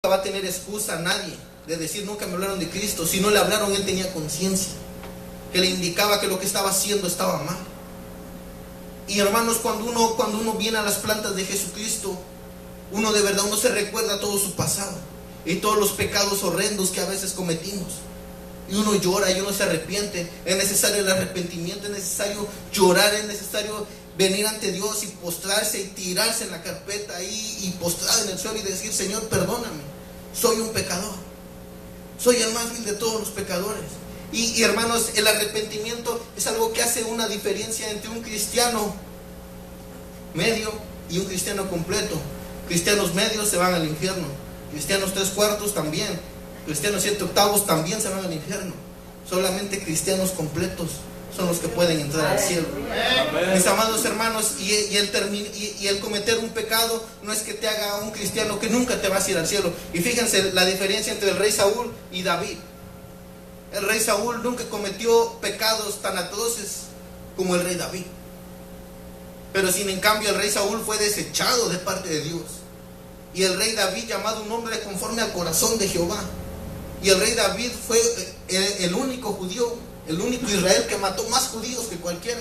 va a tener excusa a nadie de decir nunca me hablaron de Cristo. Si no le hablaron, él tenía conciencia que le indicaba que lo que estaba haciendo estaba mal. Y hermanos, cuando uno viene a las plantas de Jesucristo, uno de verdad, uno se recuerda todo su pasado y todos los pecados horrendos que a veces cometimos, y uno llora y uno se arrepiente. Es necesario el arrepentimiento, es necesario llorar, es necesario venir ante Dios y postrarse y tirarse en la carpeta ahí y postrar en el suelo y decir: Señor, perdóname, soy un pecador, soy el más vil de todos los pecadores. Y hermanos, el arrepentimiento es algo que hace una diferencia entre un cristiano medio y un cristiano completo. Cristianos medios se van al infierno, cristianos 3/4 también, cristianos 7/8 también se van al infierno. Solamente cristianos completos son los que pueden entrar al cielo. Mis amados hermanos, y el cometer un pecado no es que te haga un cristiano que nunca te vas a ir al cielo. Y fíjense la diferencia entre el rey Saúl y David. El rey Saúl nunca cometió pecados tan atroces como el rey David. Pero sin en cambio el rey Saúl fue desechado de parte de Dios. Y el rey David, llamado un hombre conforme al corazón de Jehová. Y el rey David fue el único judío, el único Israel que mató más judíos que cualquiera.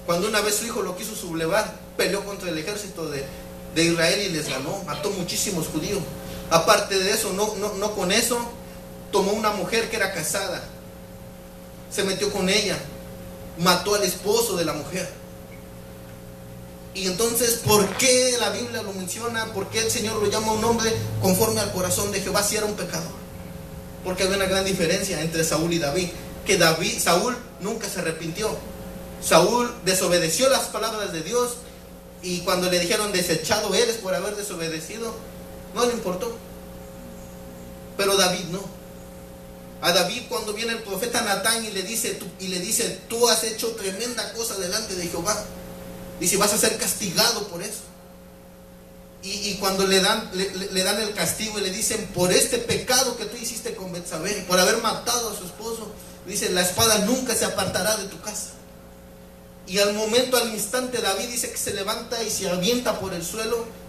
Cuando una vez su hijo lo quiso sublevar, peleó contra el ejército de Israel y les ganó, mató muchísimos judíos. Aparte de eso, no con eso, tomó una mujer que era casada, se metió con ella, mató al esposo de la mujer. Y entonces, ¿por qué la Biblia lo menciona? ¿Por qué el Señor lo llama un hombre conforme al corazón de Jehová si era un pecador? Porque había una gran diferencia entre Saúl y David. Que Saúl nunca se arrepintió. Saúl desobedeció las palabras de Dios, y cuando le dijeron: desechado eres por haber desobedecido, no le importó. Pero David no. A David, cuando viene el profeta Natán y le dice: tú has hecho tremenda cosa delante de Jehová, dice: vas a ser castigado por eso. Y cuando le dan el castigo y le dicen: por este pecado que tú hiciste con Betsabé, por haber matado a su esposo, dice: la espada nunca se apartará de tu casa. Y al instante, David dice que se levanta y se avienta por el suelo.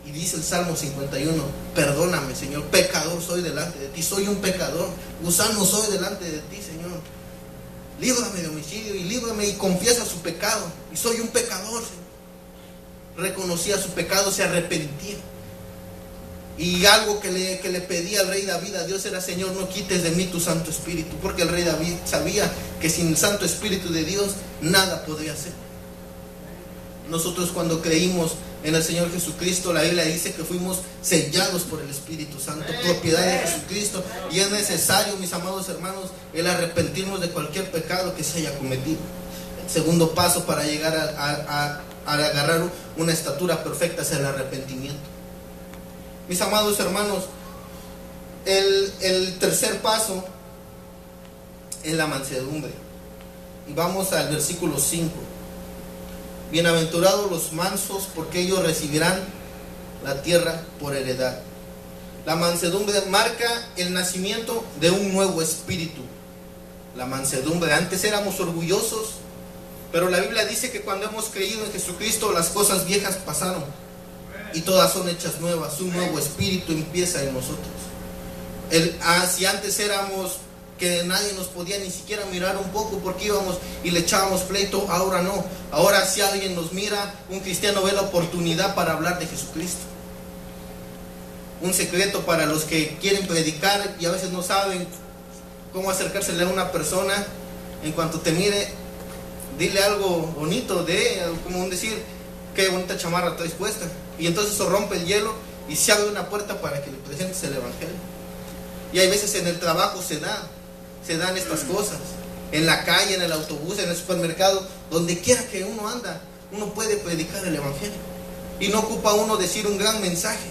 Y dice el Salmo 51: perdóname, Señor, pecador soy delante de ti, soy un pecador, gusano soy delante de ti, Señor. Líbrame de homicidio y líbrame, y confiesa su pecado. Y soy un pecador, Señor. Reconocía su pecado, se arrepentía. Y algo que le pedía al rey David a Dios era: Señor, no quites de mí tu Santo Espíritu. Porque el rey David sabía que sin el Santo Espíritu de Dios nada podría hacer. Nosotros, cuando creímos en el Señor Jesucristo, la Biblia dice que fuimos sellados por el Espíritu Santo, propiedad de Jesucristo. Y es necesario, mis amados hermanos, el arrepentirnos de cualquier pecado que se haya cometido. El segundo paso para llegar a agarrar una estatura perfecta es el arrepentimiento. Mis amados hermanos, el tercer paso es la mansedumbre. Y vamos al versículo 5. Bienaventurados los mansos, porque ellos recibirán la tierra por heredad. La mansedumbre marca el nacimiento de un nuevo espíritu. La mansedumbre, antes éramos orgullosos, pero la Biblia dice que cuando hemos creído en Jesucristo, las cosas viejas pasaron y todas son hechas nuevas. Un nuevo espíritu empieza en nosotros. Si antes éramos que nadie nos podía ni siquiera mirar un poco porque íbamos y le echábamos pleito, ahora no. Ahora, si alguien nos mira, un cristiano ve la oportunidad para hablar de Jesucristo. Un secreto para los que quieren predicar y a veces no saben cómo acercársele a una persona: en cuanto te mire, dile algo bonito, como decir: qué bonita chamarra traes puesta. Y entonces eso rompe el hielo y se abre una puerta para que le presentes el evangelio. Y hay veces en el trabajo se dan estas cosas. En la calle, en el autobús, en el supermercado, donde quiera que uno anda, uno puede predicar el evangelio. Y no ocupa uno decir un gran mensaje.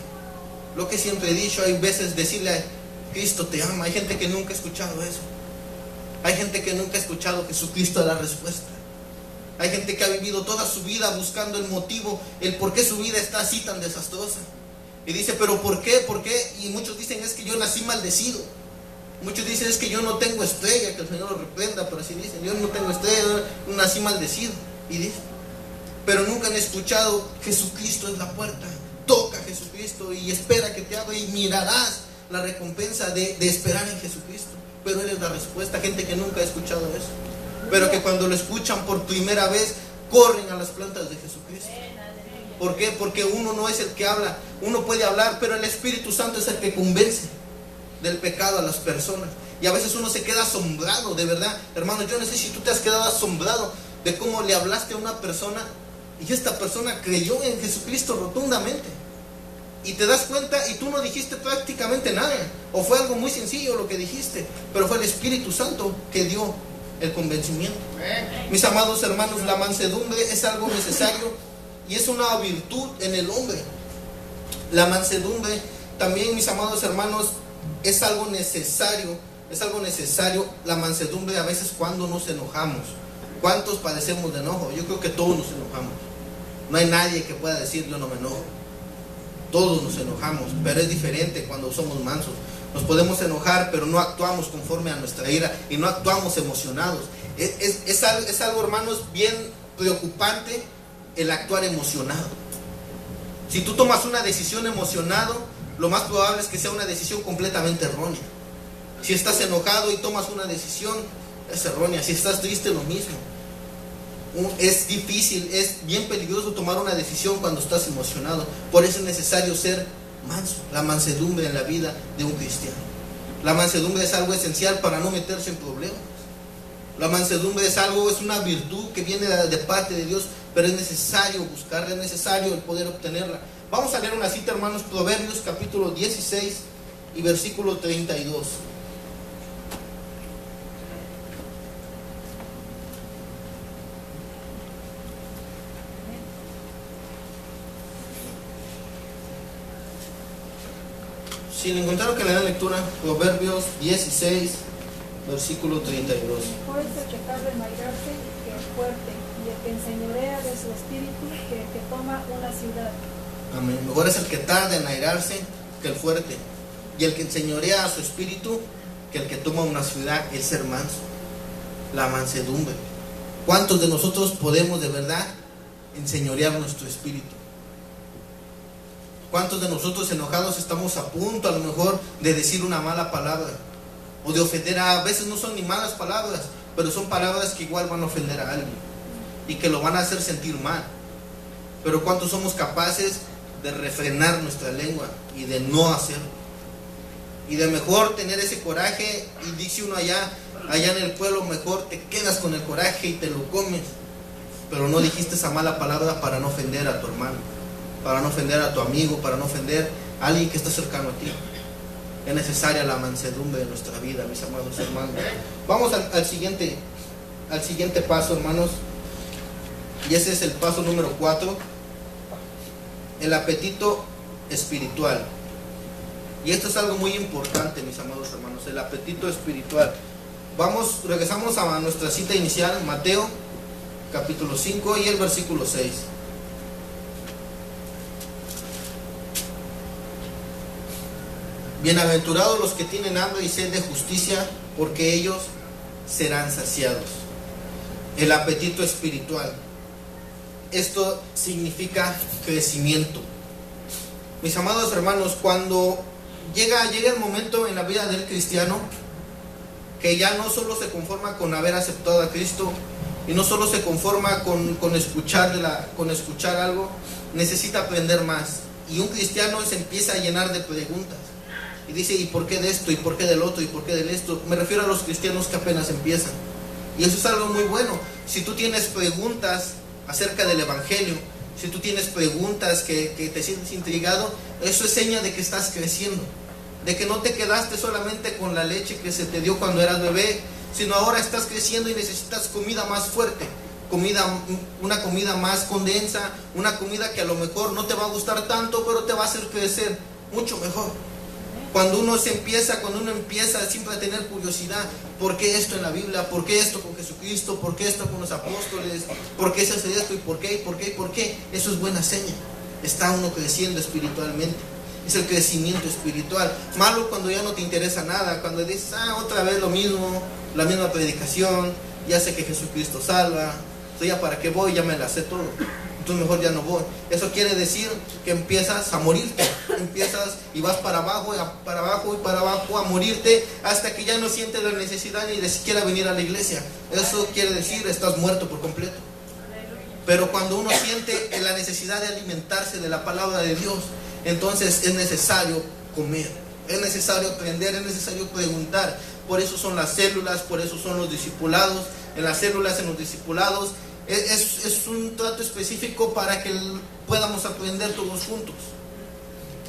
Lo que siempre he dicho, hay veces decirle a Cristo te ama. Hay gente que nunca ha escuchado eso. Hay gente que nunca ha escuchado Jesucristo la respuesta. Hay gente que ha vivido toda su vida buscando el motivo, el por qué su vida está así tan desastrosa. Y dice: pero ¿por qué? ¿Por qué? Y muchos dicen: es que yo nací maldecido. Muchos dicen: es que yo no tengo estrella, que el Señor lo reprenda, pero así dicen: yo no tengo estrella, nací maldecido. Y dice: pero nunca han escuchado Jesucristo es la puerta. Toca Jesucristo y espera que te haga y mirarás la recompensa de esperar en Jesucristo. Pero Él es la respuesta. Gente que nunca ha escuchado eso, pero que cuando lo escuchan por primera vez corren a las plantas de Jesucristo. ¿Por qué? Porque uno no es el que habla. Uno puede hablar, pero el Espíritu Santo es el que convence del pecado a las personas. Y a veces uno se queda asombrado, de verdad. Hermano, yo no sé si tú te has quedado asombrado de cómo le hablaste a una persona y esta persona creyó en Jesucristo rotundamente. Y te das cuenta y tú no dijiste prácticamente nada, o fue algo muy sencillo lo que dijiste, pero fue el Espíritu Santo que dio el convencimiento. Mis amados hermanos, la mansedumbre es algo necesario y es una virtud en el hombre. La mansedumbre también, mis amados hermanos, es algo necesario. Es algo necesario la mansedumbre a veces cuando nos enojamos. ¿Cuántos padecemos de enojo? Yo creo que todos nos enojamos. No hay nadie que pueda decir yo no me enojo. Todos nos enojamos, pero es diferente cuando somos mansos. Nos podemos enojar, pero no actuamos conforme a nuestra ira y no actuamos emocionados. Es algo, hermanos, bien preocupante el actuar emocionado. Si tú tomas una decisión emocionado, lo más probable es que sea una decisión completamente errónea. Si estás enojado y tomas una decisión, es errónea. Si estás triste, lo mismo. Es difícil, es bien peligroso tomar una decisión cuando estás emocionado. Por eso es necesario ser manso. La mansedumbre en la vida de un cristiano. La mansedumbre es algo esencial para no meterse en problemas. La mansedumbre es una virtud que viene de parte de Dios, pero es necesario buscarla, es necesario el poder obtenerla. Vamos a leer una cita, hermanos, Proverbios capítulo 16 y versículo 32. Si le encontraron que le den lectura, Proverbios 16, versículo 32. Mejor es el que tarda en airarse que el fuerte, y el que enseñorea de su espíritu que el que toma una ciudad. Amén. Mejor es el que tarda en airarse que el fuerte, y el que enseñorea a su espíritu que el que toma una ciudad. El ser manso, la mansedumbre. ¿Cuántos de nosotros podemos de verdad enseñorear nuestro espíritu? ¿Cuántos de nosotros enojados estamos a punto a lo mejor de decir una mala palabra o de ofender a veces no son ni malas palabras, pero son palabras que igual van a ofender a alguien y que lo van a hacer sentir mal? Pero ¿cuántos somos capaces de refrenar nuestra lengua y de no hacerlo? Y de mejor tener ese coraje, y dice uno allá en el pueblo, mejor te quedas con el coraje y te lo comes, pero no dijiste esa mala palabra para no ofender a tu hermano, para no ofender a tu amigo, para no ofender a alguien que está cercano a ti. Es necesaria la mansedumbre de nuestra vida, mis amados hermanos. Vamos al siguiente paso, hermanos, y ese es el paso número 4, el apetito espiritual. Y esto es algo muy importante, mis amados hermanos, el apetito espiritual. Regresamos a nuestra cita inicial, Mateo capítulo 5 y el versículo 6. Bienaventurados los que tienen hambre y sed de justicia, porque ellos serán saciados. El apetito espiritual. Esto significa crecimiento. Mis amados hermanos, cuando llega el momento en la vida del cristiano que ya no solo se conforma con haber aceptado a Cristo y no solo se conforma con escuchar algo, necesita aprender más. Y un cristiano se empieza a llenar de preguntas. Y dice, ¿y por qué de esto? ¿Y por qué del otro? ¿Y por qué del esto? Me refiero a los cristianos que apenas empiezan. Y eso es algo muy bueno. Si tú tienes preguntas acerca del Evangelio, si tú tienes preguntas que te sientes intrigado, eso es seña de que estás creciendo. De que no te quedaste solamente con la leche que se te dio cuando eras bebé, sino ahora estás creciendo y necesitas comida más fuerte. Una comida más condensa, una comida que a lo mejor no te va a gustar tanto, pero te va a hacer crecer mucho mejor. Cuando uno empieza siempre a tener curiosidad, ¿por qué esto en la Biblia? ¿Por qué esto con Jesucristo? ¿Por qué esto con los apóstoles? ¿Por qué se hace esto? ¿Y por qué? ¿Y por qué? ¿Y por qué? Eso es buena seña. Está uno creciendo espiritualmente. Es el crecimiento espiritual. Malo cuando ya no te interesa nada, cuando dices, otra vez lo mismo, la misma predicación, ya sé que Jesucristo salva, entonces ya para qué voy, ya me la sé todo. entonces mejor ya no voy. Eso quiere decir que empiezas a morirte, empiezas y vas para abajo a morirte, hasta que ya no sientes la necesidad ni de siquiera venir a la iglesia. Eso quiere decir estás muerto por completo. Pero cuando uno siente la necesidad de alimentarse de la palabra de Dios, entonces es necesario comer, es necesario aprender, es necesario preguntar. Por eso son las células, por eso son los discipulados. En las células, en los discipulados, es un trato específico para que podamos aprender todos juntos.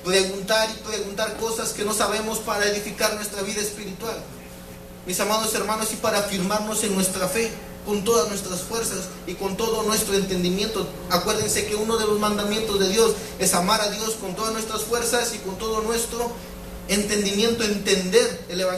Preguntar y preguntar cosas que no sabemos para edificar nuestra vida espiritual, mis amados hermanos, y para afirmarnos en nuestra fe con todas nuestras fuerzas y con todo nuestro entendimiento. Acuérdense que uno de los mandamientos de Dios es amar a Dios con todas nuestras fuerzas y con todo nuestro entendimiento, entender el evangelio.